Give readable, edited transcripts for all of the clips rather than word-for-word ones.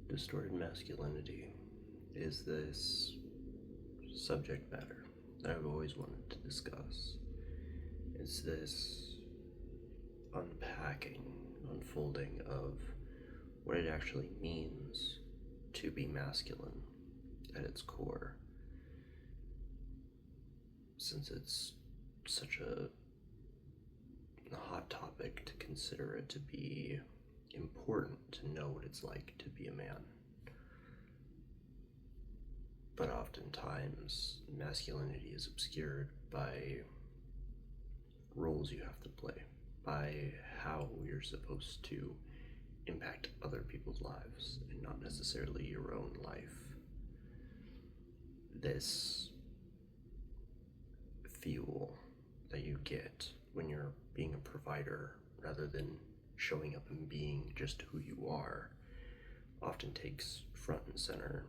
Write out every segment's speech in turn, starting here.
distorted masculinity is this subject matter that I've always wanted to discuss. It's this unpacking, unfolding of what it actually means to be masculine at its core. Since it's such a hot topic to consider it to be important to know what it's like to be a man. But oftentimes, masculinity is obscured by roles you have to play, by how you're supposed to impact other people's lives and not necessarily your own life. This fuel that you get when you're being a provider rather than showing up and being just who you are often takes front and center.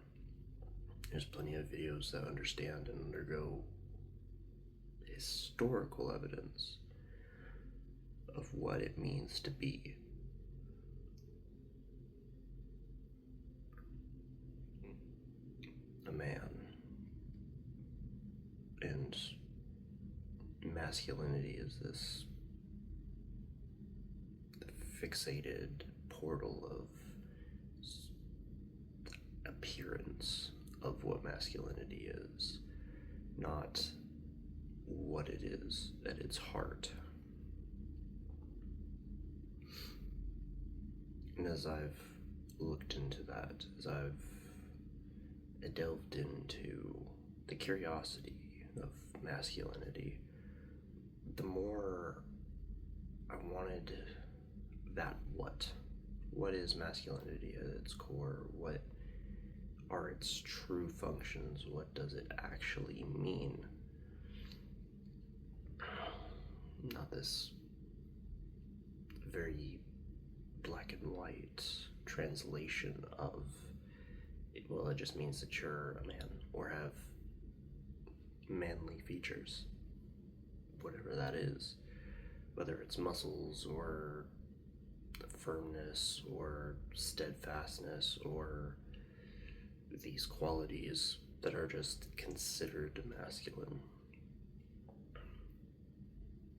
There's plenty of videos that understand and undergo historical evidence of what it means to be a man. And masculinity is this fixated portal of appearance of what masculinity is, not what it is at its heart. And as I've looked into that, as I've delved into the curiosity of masculinity, the more I wanted that what is masculinity at its core? What are its true functions? What does it actually mean? Not this very black and white translation of, well, it just means that you're a man or have manly features, whatever that is, whether it's muscles or firmness or steadfastness or these qualities that are just considered masculine.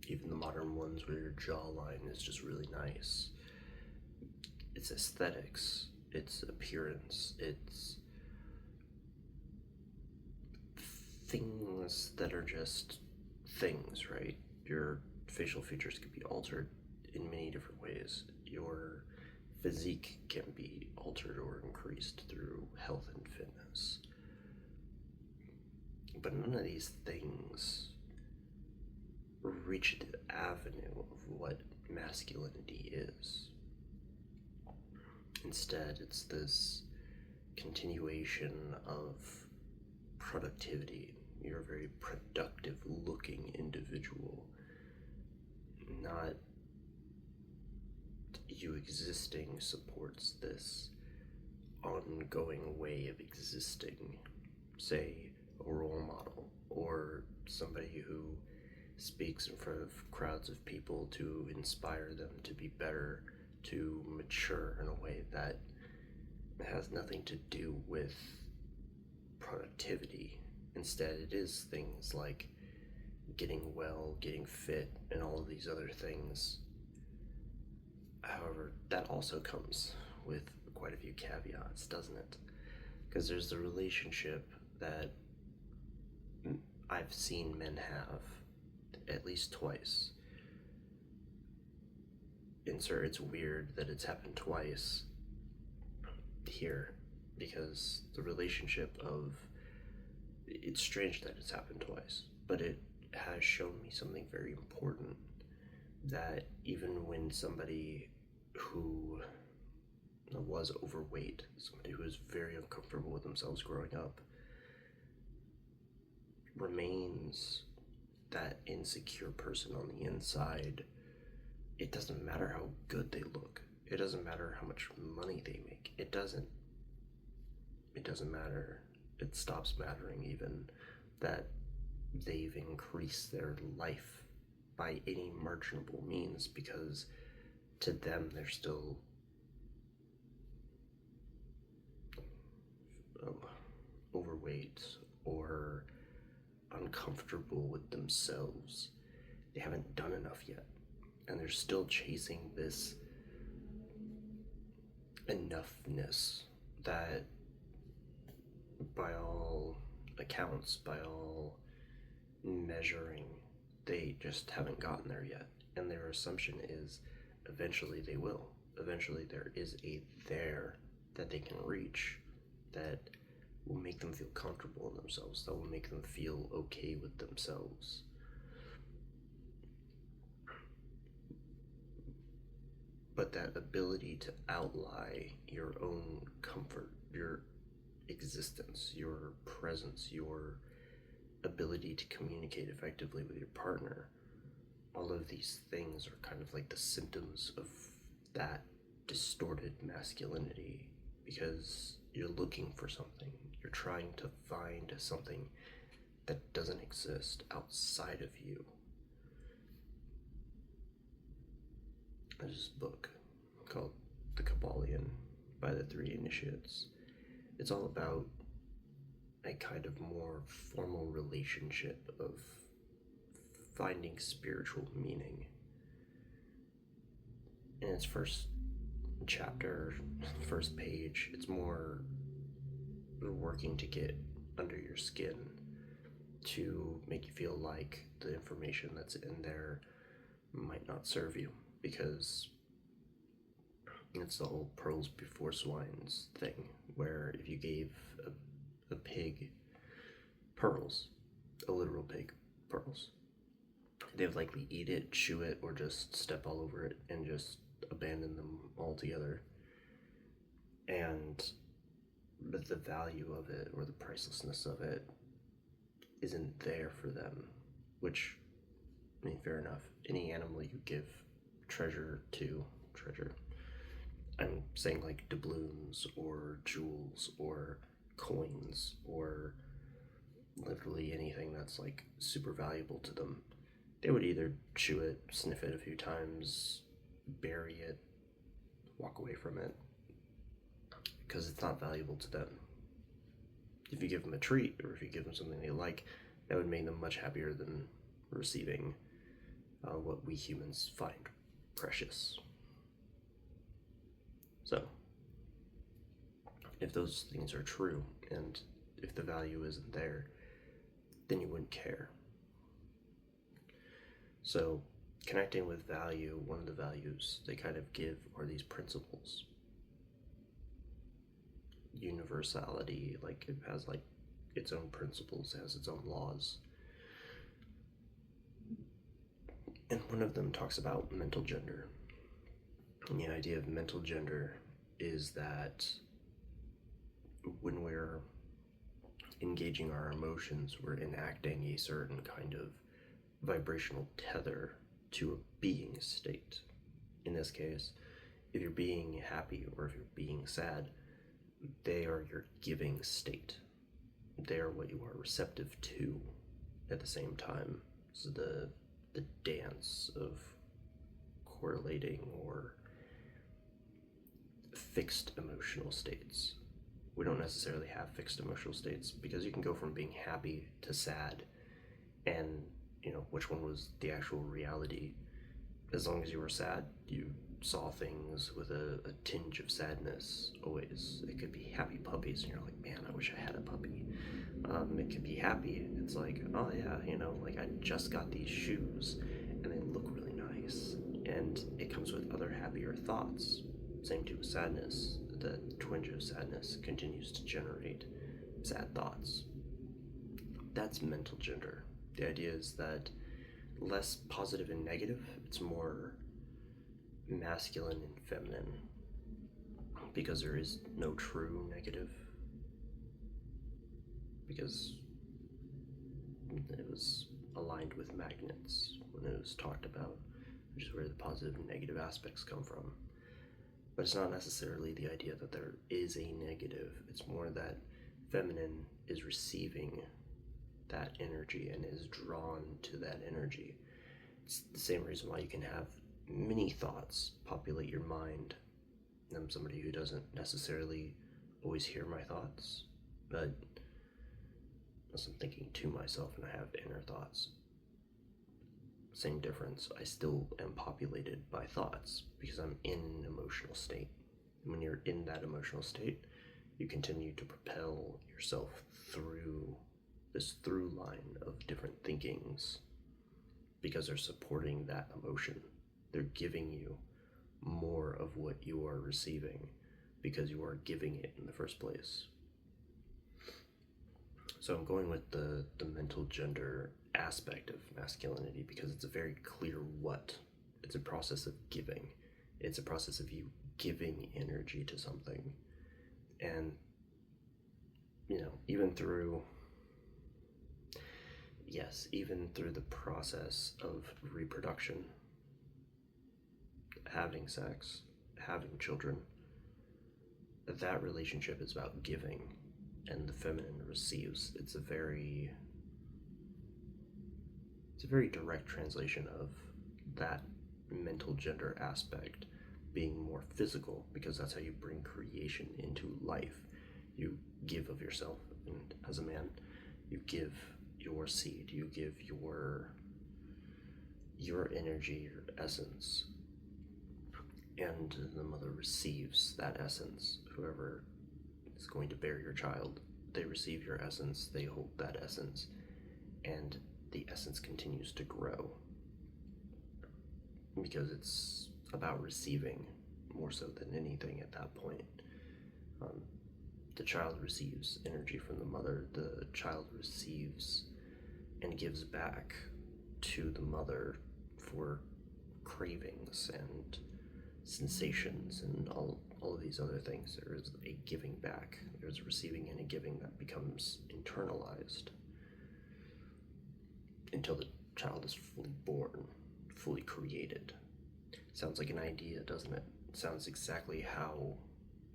Even the modern ones where your jawline is just really nice. It's aesthetics, it's appearance, it's things that are just things, right? Your facial features can be altered in many different ways. Your physique can be altered or increased through health and fitness. But none of these things reach the avenue of what masculinity is. Instead, it's this continuation of productivity. You're a very productive looking individual, not you existing supports this ongoing way of existing. Say, a role model or somebody who speaks in front of crowds of people to inspire them to be better, to mature in a way that has nothing to do with productivity. Instead, it is things like getting well, getting fit, and all of these other things. However, that also comes with quite a few caveats, doesn't it? Because there's the relationship that I've seen men have at least twice. Insert, it's weird that it's happened twice here, because the relationship of, it's strange that it's happened twice, but it has shown me something very important, that even when somebody who was overweight, somebody who was very uncomfortable with themselves growing up, remains that insecure person on the inside, it doesn't matter how good they look. It doesn't matter how much money they make. It doesn't matter. It stops mattering even that they've increased their life by any marginable means, because to them they're still overweight or uncomfortable with themselves. They haven't done enough yet, and they're still chasing this enoughness that, by all accounts, by all measuring, they just haven't gotten there yet. And their assumption is eventually they will. Eventually there is a there that they can reach that will make them feel comfortable in themselves, that will make them feel okay with themselves. But that ability to outlie your own comfort, your existence, your presence, your ability to communicate effectively with your partner, all of these things are kind of like the symptoms of that distorted masculinity, because you're looking for something, you're trying to find something that doesn't exist outside of you. There's this book called The Kabbalion by the Three Initiates. It's all about a kind of more formal relationship of finding spiritual meaning. In its first chapter, first page, it's more working to get under your skin to make you feel like the information that's in there might not serve you, because it's the whole pearls before swines thing, where if you gave a pig pearls, a literal pig pearls, they would likely eat it, chew it, or just step all over it and just abandon them altogether. And but the value of it, or the pricelessness of it, isn't there for them. Which, I mean, fair enough. Any animal you give treasure to, I'm saying like doubloons or jewels or coins or literally anything that's like super valuable to them, they would either chew it, sniff it a few times, bury it, walk away from it, because it's not valuable to them. If you give them a treat, or if you give them something they like, that would make them much happier than receiving what we humans find precious. So, if those things are true, and if the value isn't there, then you wouldn't care. So, connecting with value, one of the values they kind of give are these principles. Universality, like it has like its own principles, it has its own laws. And one of them talks about mental gender. And the idea of mental gender is that when we're engaging our emotions, we're enacting a certain kind of vibrational tether to a being state. In this case, if you're being happy or if you're being sad, they are your giving state. They are what you are receptive to at the same time. So the dance of correlating or fixed emotional states. We don't necessarily have fixed emotional states, because you can go from being happy to sad, and which one was the actual reality. As long as you were sad, you saw things with a tinge of sadness always. It could be happy puppies and you're like, man, I wish I had a puppy. It could be happy, it's like, oh yeah, like I just got these shoes and they look really nice, and it comes with other happier thoughts. Same too with sadness. The twinge of sadness continues to generate sad thoughts. That's mental gender. The idea is that less positive and negative, it's more masculine and feminine, because there is no true negative, because it was aligned with magnets when it was talked about, which is where the positive and negative aspects come from. But it's not necessarily the idea that there is a negative, it's more that feminine is receiving that energy and is drawn to that energy. It's the same reason why you can have many thoughts populate your mind. I'm somebody who doesn't necessarily always hear my thoughts, but unless I'm thinking to myself and I have inner thoughts. Same difference. I still am populated by thoughts because I'm in an emotional state. And when you're in that emotional state, you continue to propel yourself through this through line of different thinkings because they're supporting that emotion. They're giving you more of what you are receiving because you are giving it in the first place. So I'm going with the mental gender aspect of masculinity because it's a very clear what. It's a process of giving. It's a process of you giving energy to something. And, even through the process of reproduction, having sex, having children, that relationship is about giving, and the feminine receives. It's a very direct translation of that mental gender aspect being more physical, because that's how you bring creation into life. You give of yourself, and as a man, you give your seed, you give your energy, your essence, and the mother receives that essence. Whoever is going to bear your child, they receive your essence, they hold that essence, and the essence continues to grow because it's about receiving more so than anything at that point. The child receives energy from the mother. The child receives and gives back to the mother for cravings and sensations and all of these other things. There is a giving back. There's a receiving and a giving that becomes internalized until the child is fully born, fully created. Sounds like an idea, doesn't it? It sounds exactly how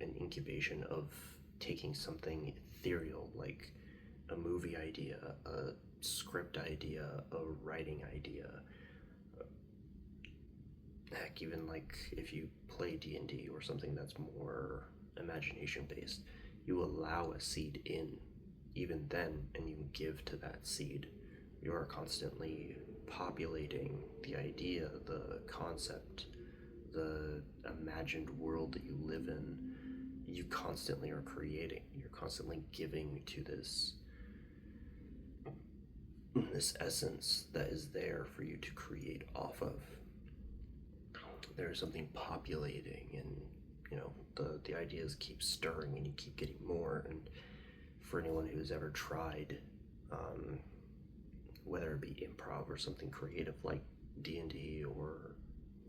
an incubation of taking something ethereal like a movie idea, a script idea, a writing idea, heck, even like if you play D&D or something that's more imagination based, you allow a seed in even then, and you give to that seed. You are constantly populating the idea, the concept, the imagined world that you live in. You constantly are creating. You're constantly giving to this essence that is there for you to create off of. There's something populating, and the ideas keep stirring, and you keep getting more. And for anyone who's ever tried, whether it be improv or something creative like D&D or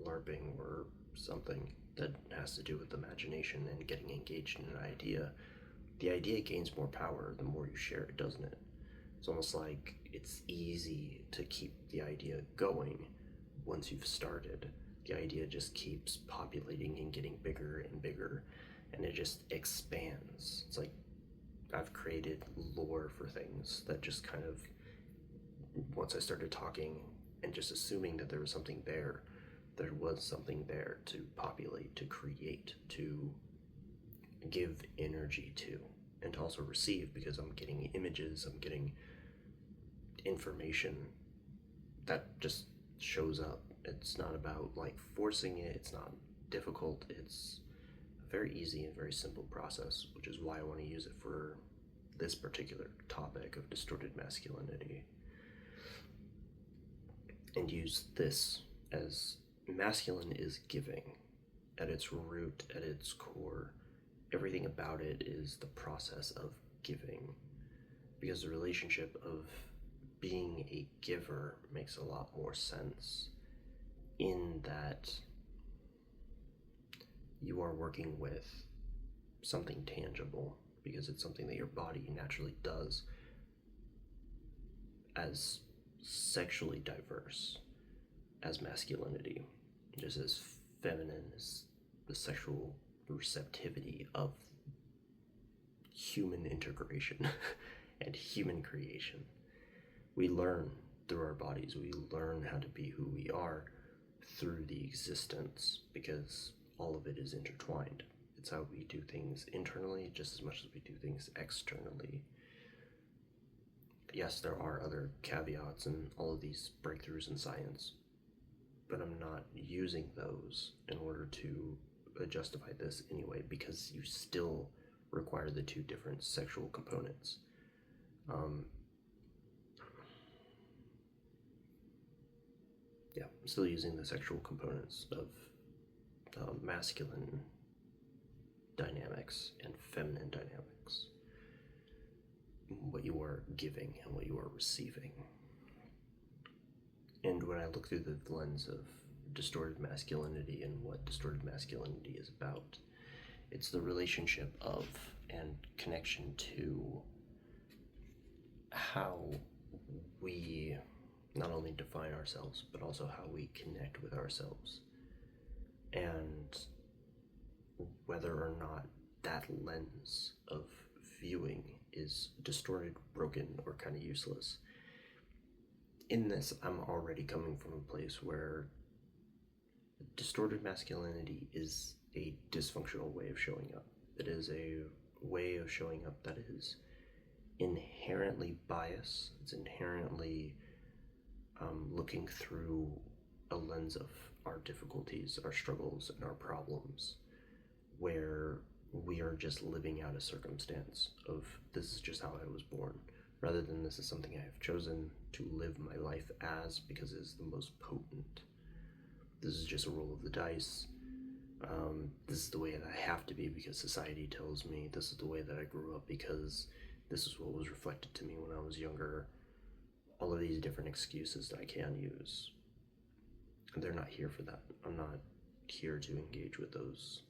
LARPing or something that has to do with imagination and getting engaged in an idea, the idea gains more power the more you share it, doesn't it? It's almost like it's easy to keep the idea going once you've started. The idea just keeps populating and getting bigger and bigger, and it just expands. It's like I've created lore for things that just kind of, once I started talking and just assuming that there was something there was something there to populate, to create, to give energy to, and to also receive, because I'm getting images, I'm getting information that just shows up. It's not about like forcing it, it's not difficult, it's a very easy and very simple process, which is why I want to use it for this particular topic of distorted masculinity, and use this as masculine is giving. At its root, at its core, everything about it is the process of giving, because the relationship of being a giver makes a lot more sense, in that you are working with something tangible, because it's something that your body naturally does. As sexually diverse as masculinity, just as feminine as the sexual receptivity of human integration and human creation. We learn through our bodies, we learn how to be who we are through the existence, because all of it is intertwined. It's how we do things internally just as much as we do things externally. yes, there are other caveats and all of these breakthroughs in science, but I'm not using those in order to justify this anyway, because you still require the two different sexual components. Um, yeah, I'm still using the sexual components of masculine dynamics and feminine dynamics, what you are giving and what you are receiving. And when I look through the lens of distorted masculinity and what distorted masculinity is about, it's the relationship of and connection to how we not only define ourselves, but also how we connect with ourselves. And whether or not that lens of viewing is distorted, broken, or kind of useless. In this, I'm already coming from a place where distorted masculinity is a dysfunctional way of showing up. It is a way of showing up that is inherently biased. It's inherently looking through a lens of our difficulties, our struggles, and our problems, where we are just living out a circumstance of this is just how I was born, rather than this is something I have chosen to live my life as because it is the most potent. This is just a roll of the dice. This is the way that I have to be because society tells me. This is the way that I grew up because this is what was reflected to me when I was younger. All of these different excuses that I can use. And they're not here for that. I'm not here to engage with those.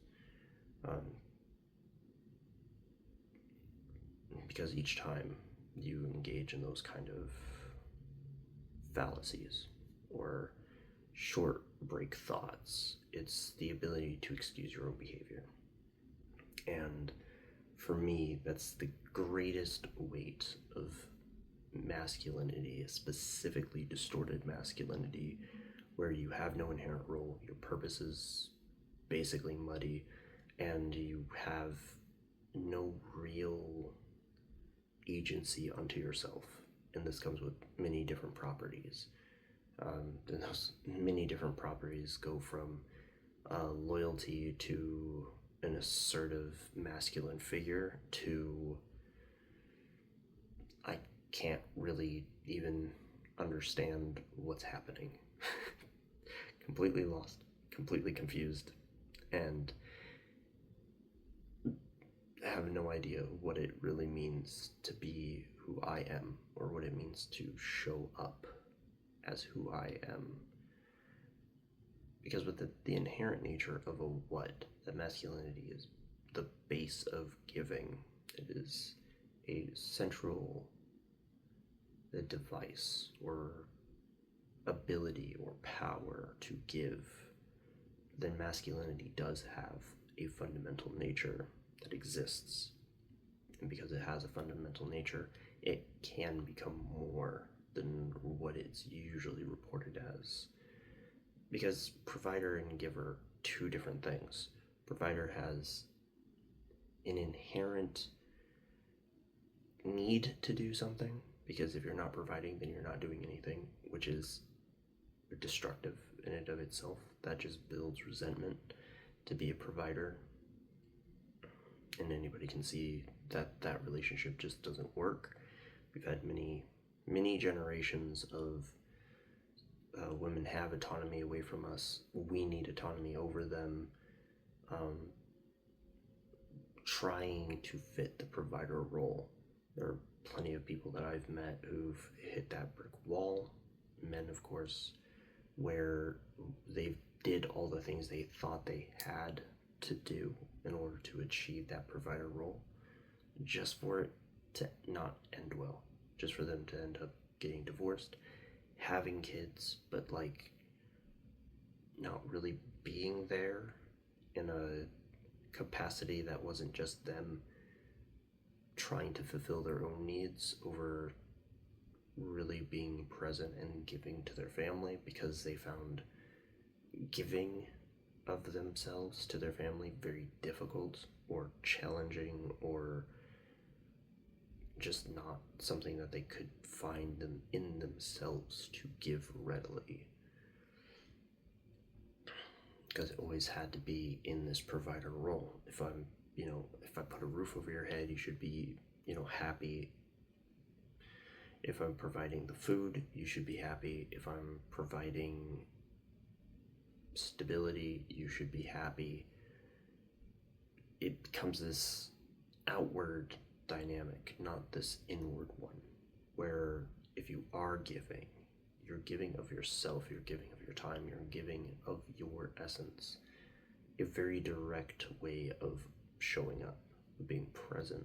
Because each time you engage in those kind of fallacies or short break thoughts, it's the ability to excuse your own behavior. And for me, that's the greatest weight of masculinity, specifically distorted masculinity, where you have no inherent role, your purpose is basically muddy, and you have no real agency unto yourself. And this comes with many different properties. And those many different properties go from loyalty to an assertive masculine figure to I can't really even understand what's happening. Completely lost, completely confused, and have no idea what it really means to be who I am, or what it means to show up as who I am. Because with the inherent nature of a what, that masculinity is the base of giving. It is a central device or ability or power to give. Then masculinity does have a fundamental nature that exists. And because it has a fundamental nature, it can become more than what it's usually reported as. Because provider and giver, two different things. Provider has an inherent need to do something, because if you're not providing, then you're not doing anything, which is destructive in and of itself. That just builds resentment to be a provider. And anybody can see that that relationship just doesn't work. We've had many generations of women have autonomy away from us. We need autonomy over them, trying to fit the provider role. There are plenty of people that I've met who've hit that brick wall, men of course, where they did all the things they thought they had to do in order to achieve that provider role, just for it to not end well, just for them to end up getting divorced, having kids, but like not really being there in a capacity that wasn't just them trying to fulfill their own needs over really being present and giving to their family, because they found giving of themselves to their family very difficult or challenging or just not something that they could find them in themselves to give readily. Because it always had to be in this provider role. If I'm, if I put a roof over your head, you should be, happy. If I'm providing the food, you should be happy. If I'm providing stability, you should be happy. It becomes this outward dynamic, not this inward one, where if you are giving, you're giving of yourself, you're giving of your time, you're giving of your essence. A very direct way of showing up, being present.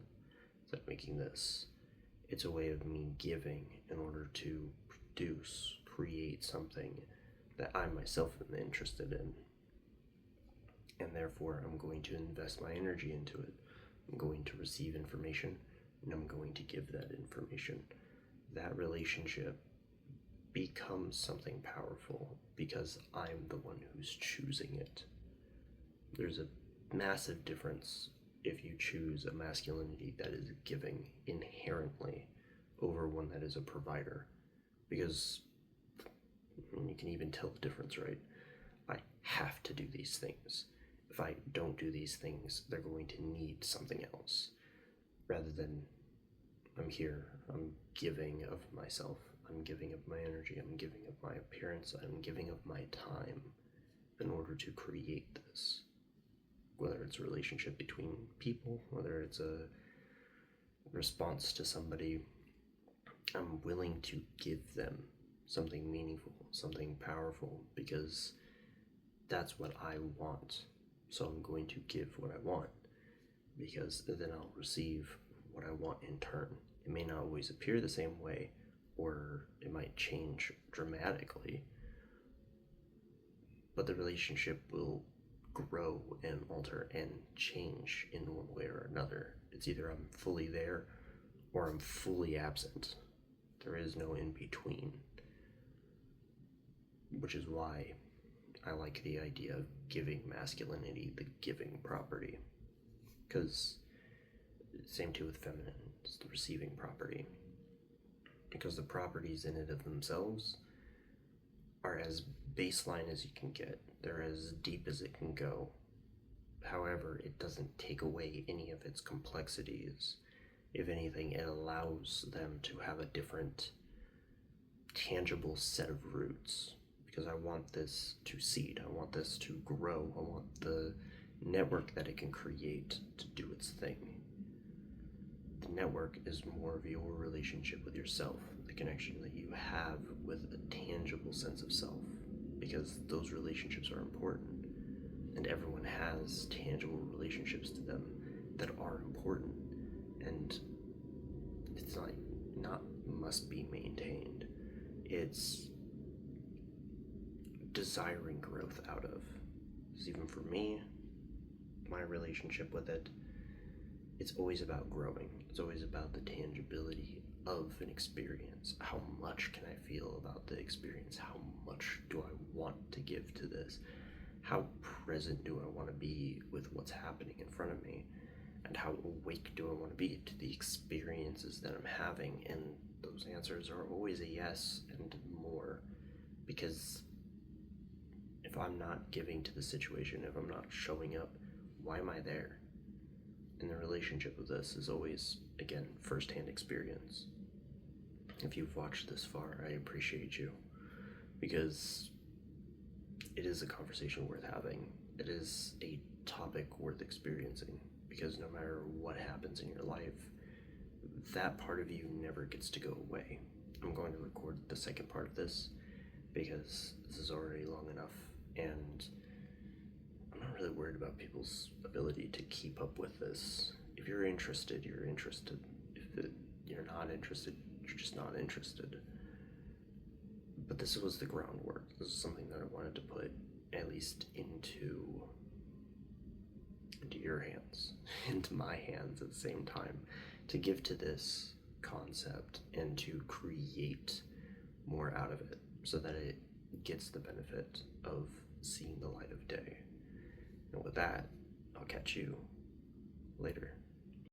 It's like making this. It's a way of me giving in order to produce, create something that I myself am interested in. And therefore, I'm going to invest my energy into it. I'm going to receive information, and I'm going to give that information. That relationship becomes something powerful because I'm the one who's choosing it. There's a massive difference if you choose a masculinity that is giving inherently over one that is a provider. Because you can even tell the difference, right? I have to do these things. If I don't do these things, they're going to need something else. Rather than, I'm here, I'm giving of myself, I'm giving of my energy, I'm giving of my appearance, I'm giving of my time in order to create this. Whether it's a relationship between people, whether it's a response to somebody, I'm willing to give them something meaningful, something powerful, because that's what I want. So I'm going to give what I want, because then I'll receive what I want in turn. It may not always appear the same way, or it might change dramatically, but the relationship will grow and alter and change in one way or another. It's either I'm fully there or I'm fully absent. There is no in between, which is why I like the idea of giving masculinity the giving property, because same too with feminine, it's the receiving property, because the properties in it of themselves are as baseline as you can get. They're as deep as it can go. However, it doesn't take away any of its complexities. If anything, it allows them to have a different tangible set of roots, because I want this to seed, I want this to grow, I want the network that it can create to do its thing. The network is more of your relationship with yourself, the connection that you have with a tangible sense of self, because those relationships are important, and everyone has tangible relationships to them that are important, and it's not must be maintained. It's desiring growth out of. Because even for me, my relationship with it, it's always about growing. It's always about the tangibility of an experience. How much can I feel about the experience? How much do I want to give to this? How present do I want to be with what's happening in front of me? And how awake do I want to be to the experiences that I'm having? And those answers are always a yes and more. Because if I'm not giving to the situation, if I'm not showing up, why am I there? And the relationship with this is always, again, first-hand experience. If you've watched this far, I appreciate you, because it is a conversation worth having. It is a topic worth experiencing, because no matter what happens in your life, that part of you never gets to go away. I'm going to record the second part of this because this is already long enough, and I'm not really worried about people's ability to keep up with this. If you're interested, you're interested. If you're not interested, you're just not interested. But this was the groundwork. This is something that I wanted to put at least into your hands, into my hands at the same time, to give to this concept and to create more out of it so that it gets the benefit of seeing the light of day. And with that, I'll catch you later.